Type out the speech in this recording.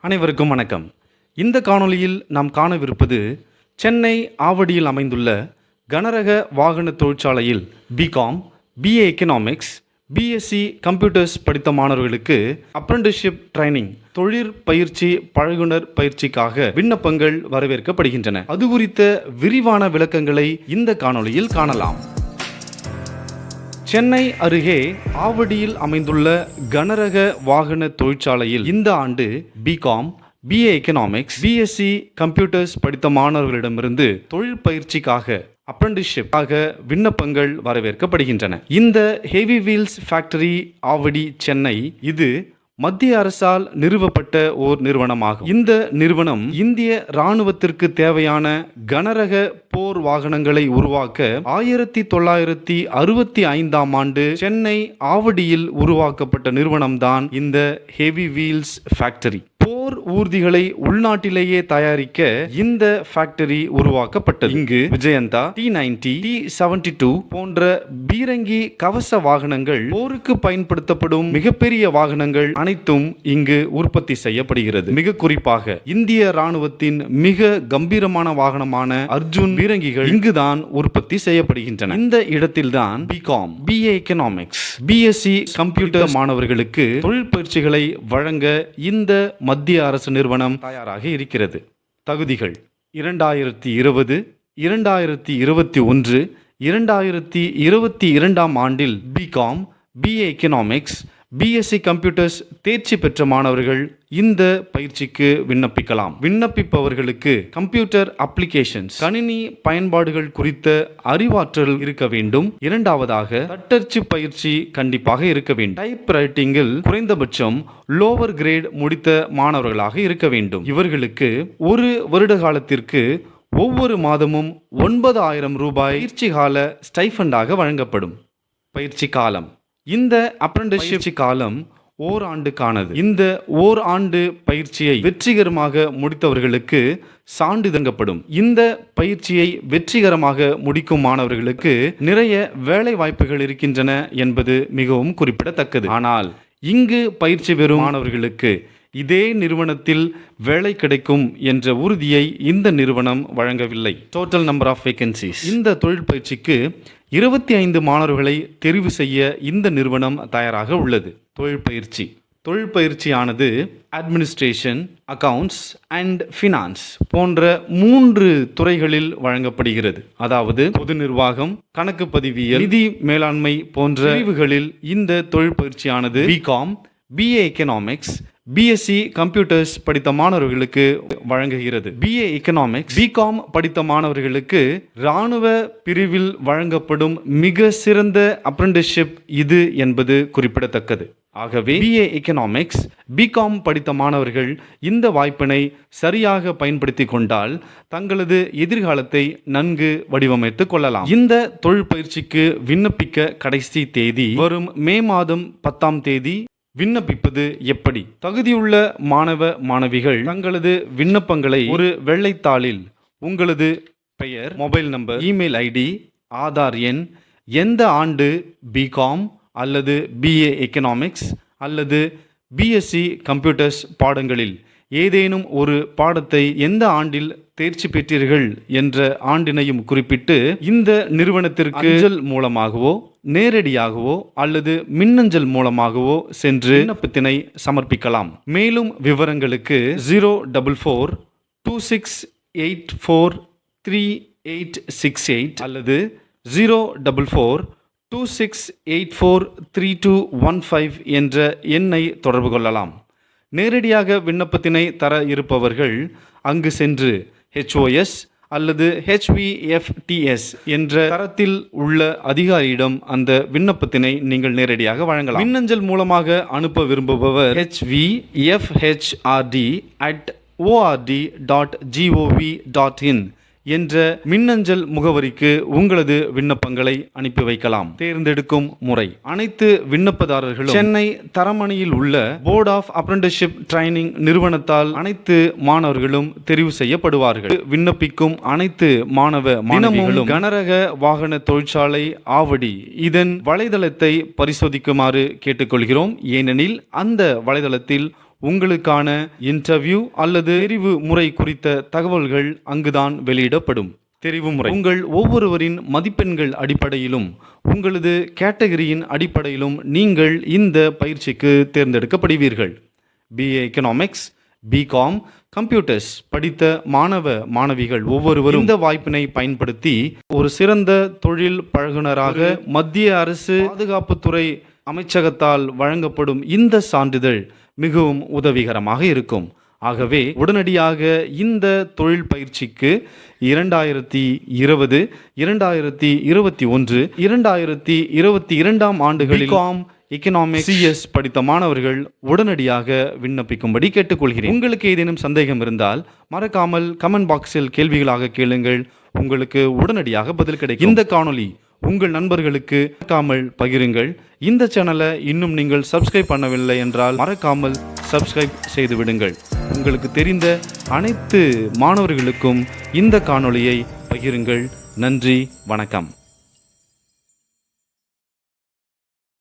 அனைவருக்கும் வணக்கம். இந்த காணொளியில் நாம் காணவிருப்பது சென்னை ஆவடியில் அமைந்துள்ள கனரக வாகன தொழிற்சாலையில் BCom, BA economics, BSc computers படித்த மாணவர்களுக்கு அப்ரெண்டிஸ்ஷிப் ட்ரைனிங் தொழிற்பயிற்சி பழகுனர் பயிற்சிக்காக விண்ணப்பங்கள் வரவேற்கப்படுகின்றன. அது குறித்த விரிவான விளக்கங்களை இந்த காணொளியில் காணலாம். சென்னை அருகே ஆவடியில் அமைந்துள்ள கனரக வாகன தொழிற்சாலையில் இந்த ஆண்டு BCom, BA economics, BSc computers படித்த மாணவர்களிடமிருந்து தொழில் பயிற்சிக்காக apprenticeship விண்ணப்பங்கள் வரவேற்கப்படுகின்றன. இந்த heavy wheels factory Avadi Chennai இது மத்திய அரசால் நிறுவப்பட்ட ஓர் நிறுவனமாகும். இந்த நிறுவனம் இந்திய இராணுவத்திற்கு தேவையான கனரக போர் வாகனங்களை உருவாக்க 1965ஆம் ஆண்டு சென்னை ஆவடியில் உருவாக்கப்பட்ட நிறுவனம்தான் இந்த ஹெவி வீல்ஸ் ஃபேக்டரி. போர் ஊர்திகளை உள்நாட்டிலேயே தயாரிக்க இந்த ஃபேக்டரி உருவாக்கப்பட்டது. இங்கு விஜயந்தா, T90, T72 போன்ற பீரங்கி கவச வாகனங்கள், போருக்கு பயன்படுத்தப்படும் மிகப்பெரிய வாகனங்கள் அனைத்தும் இங்கு உற்பத்தி செய்யப்படுகிறது. மிக குறிப்பாக இந்திய இராணுவத்தின் மிக கம்பீரமான வாகனமான அர்ஜுன் பீரங்கிகள் இங்குதான் உற்பத்தி செய்யப்படுகின்றன. இந்த இடத்தில்தான் BCom, BA economics, BSc computer மாணவர்களுக்கு தொழில் பயிற்சிகளை வழங்க இந்த மத்திய அரசு நிறுவனம் தயாராக இருக்கிறது. தகுதிகள்: 2020, 2021, 2022ஆம் ஆண்டில் BCom, BA economics, BSc computers தேர்ச்சி பெற்ற மாணவர்கள் இந்த பயிற்சிக்கு விண்ணப்பிக்கலாம். விண்ணப்பிப்பவர்களுக்கு கம்ப்யூட்டர் அப்ளிகேஷன்ஸ், கணினி பயன்பாடுகள் குறித்த அறிவாற்றல் இருக்க வேண்டும். இரண்டாவதாக தட்டச்சு பயிற்சி கண்டிப்பாக இருக்க வேண்டும். டைப் ரைட்டிங்கில் குறைந்தபட்சம் லோவர் கிரேட் முடித்த மாணவர்களாக இருக்க வேண்டும். இவர்களுக்கு ஒரு வருட காலத்திற்கு ஒவ்வொரு மாதமும் 9,000 ரூபாய் பயிற்சி கால ஸ்டைஃபண்டாக வழங்கப்படும். பயிற்சி காலம்: இந்த apprenticeship காலம் ஓராண்டுக்கானது. இந்த ஓராண்டு பயிற்சியை வெற்றிகரமாக முடித்தவர்களுக்கு சான்றிதழ்ப்படும். இந்த பயிற்சியை வெற்றிகரமாக முடிக்கும் மாணவர்களுக்கு நிறைய வேலை வாய்ப்புகள் இருக்கின்றன என்பது மிகவும் குறிப்பிடத்தக்கது. ஆனால் இங்கு பயிற்சி பெறும் மாணவர்களுக்கு இதே நிறுவனத்தில் வேலை கிடைக்கும் என்ற உறுதியை இந்த நிறுவனம் வழங்கவில்லை. டோட்டல் நம்பர் ஆஃப் வேகன்சிஸ்: இந்த தொழில் பயிற்சிக்கு 25 மாணவர்களை தெரிவு செய்ய இந்த நிறுவனம் தயாராக உள்ளது. தொழில் பயிற்சியானது அட்மினிஸ்ட்ரேஷன், அக்கவுண்ட்ஸ் அண்ட் ஃபினான்ஸ் போன்ற 3 துறைகளில் வழங்கப்படுகிறது. அதாவது பொது நிர்வாகம், கணக்கு பதிவியல், நிதி மேலாண்மை போன்ற பிரிவுகளில் இந்த தொழில் பயிற்சியானது BCom, BA economics, BSc computers படித்த மாணவர்களுக்கு வழங்குகிறது. பிஏ எக்கனாமிக்ஸ், பிகாம் படித்த மாணவர்களுக்கு இராணுவ பிரிவில் வழங்கப்படும் மிக சிறந்த apprenticeship இது என்பது குறிப்பிடத்தக்கது. ஆகவே பிஏ எக்கனாமிக்ஸ், பிகாம் படித்த மாணவர்கள் இந்த வாய்ப்பினை சரியாக பயன்படுத்தி கொண்டால் தங்களது எதிர்காலத்தை நன்கு வடிவமைத்துக் கொள்ளலாம். இந்த தொழில் பயிற்சிக்கு விண்ணப்பிக்க கடைசி தேதி வரும் மே மாதம் 10ஆம் தேதி. விண்ணப்பிப்பது எப்படி? தகுதியுள்ள மாணவ மாணவிகள் தங்களது விண்ணப்பங்களை ஒரு வெள்ளைத்தாளில் உங்களது பெயர், mobile number, email ID, Aadhaar எண், எந்த ஆண்டு பிகாம் அல்லது பிஏ எக்கனாமிக்ஸ் அல்லது பிஎஸ்சி கம்ப்யூட்டர்ஸ் பாடங்களில் ஏதேனும் ஒரு பாடத்தை எந்த ஆண்டில் தேர்ச்சி பெற்றீர்கள் என்ற ஆண்டினையும் குறிப்பிட்டு இந்த நிறுவனத்திற்கு அஞ்சல் மூலமாகவோ நேரடியாகவோ அல்லது மின்னஞ்சல் மூலமாகவோ சென்று விண்ணப்பத்தினை சமர்ப்பிக்கலாம். மேலும் விவரங்களுக்கு 04426843868 அல்லது 04426843215 என்ற எண்ணை தொடர்பு கொள்ளலாம். நேரடியாக விண்ணப்பத்தினை தர இருப்பவர்கள் அங்கு சென்று HOS அல்லது HVFTS என்ற தரத்தில் உள்ள அதிகாரியிடம் அந்த விண்ணப்பத்தினை நீங்கள் நேரடியாக வழங்கலாம். மின்னஞ்சல் மூலமாக அனுப்ப விரும்புபவர் hvfhrd@ord.gov.in என்ற மின்னஞ்சல் முகவரிக்கு உங்களது விண்ணப்பங்களை அனுப்பி வைக்கலாம். தேர்ந்தெடுக்கும் முறை: அனைத்து விண்ணப்பதாரர்களும் சென்னை தரமணியில் உள்ள போர்ட் ஆஃப் apprenticeship ட்ரைனிங் நிறுவனத்தால் அனைத்து மாணவர்களும் தெரிவு செய்யப்படுவார்கள். விண்ணப்பிக்கும் அனைத்து மாணவ மாணவிகளும் கனரக வாகன தொழிற்சாலை ஆவடி இதன் வலைதளத்தை பரிசோதிக்குமாறு கேட்டுக்கொள்கிறோம். ஏனெனில் அந்த வலைதளத்தில் உங்களுக்கான இன்டர்வியூ அல்லது தெரிவு முறை குறித்த தகவல்கள் அங்குதான் வெளியிடப்படும். தெரிவு முறை உங்கள் ஒவ்வொருவரின் மதிப்பெண்கள் அடிப்படையிலும் உங்களது கேட்டகரியின் அடிப்படையிலும் நீங்கள் இந்த பயிற்சிக்கு தேர்ந்தெடுக்கப்படுவீர்கள். BA எக்கனாமிக்ஸ், பிகாம், கம்ப்யூட்டர்ஸ் படித்த மாணவ மாணவிகள் ஒவ்வொருவரும் இந்த வாய்ப்பினை பயன்படுத்தி ஒரு சிறந்த தொழில் பழகுனராக மத்திய அரசு பாதுகாப்புத்துறை அமைச்சகத்தால் வழங்கப்படும் இந்த சான்றிதழ் மிகவும் உதவிகரமாக இருக்கும். ஆகவே உடனடியாக இந்த தொழில் பயிற்சிக்கு 2020, 2021, 2022 ஆண்டுகளில் பிகாம், எக்கனாமிக்ஸ், CS படித்த மாணவர்கள் உடனடியாக விண்ணப்பிக்கும்படி கேட்டுக்கொள்கிறேன். உங்களுக்கு ஏதேனும் சந்தேகம் இருந்தால் மறக்காமல் கமெண்ட் பாக்ஸில் கேள்விகளாக கேளுங்கள். உங்களுக்கு உடனடியாக பதில் கிடைக்கும். இந்த காணொளி உங்கள் நண்பர்களுக்கு மறக்காமல் பகிருங்கள். இந்த சேனலை இன்னும் நீங்கள் சப்ஸ்கிரைப் பண்ணவில்லை என்றால் மறக்காமல் சப்ஸ்கிரைப் செய்து விடுங்கள். உங்களுக்கு தெரிந்த அனைத்து மாணவர்களுக்கும் இந்த காணொளியை பகிருங்கள். நன்றி, வணக்கம்.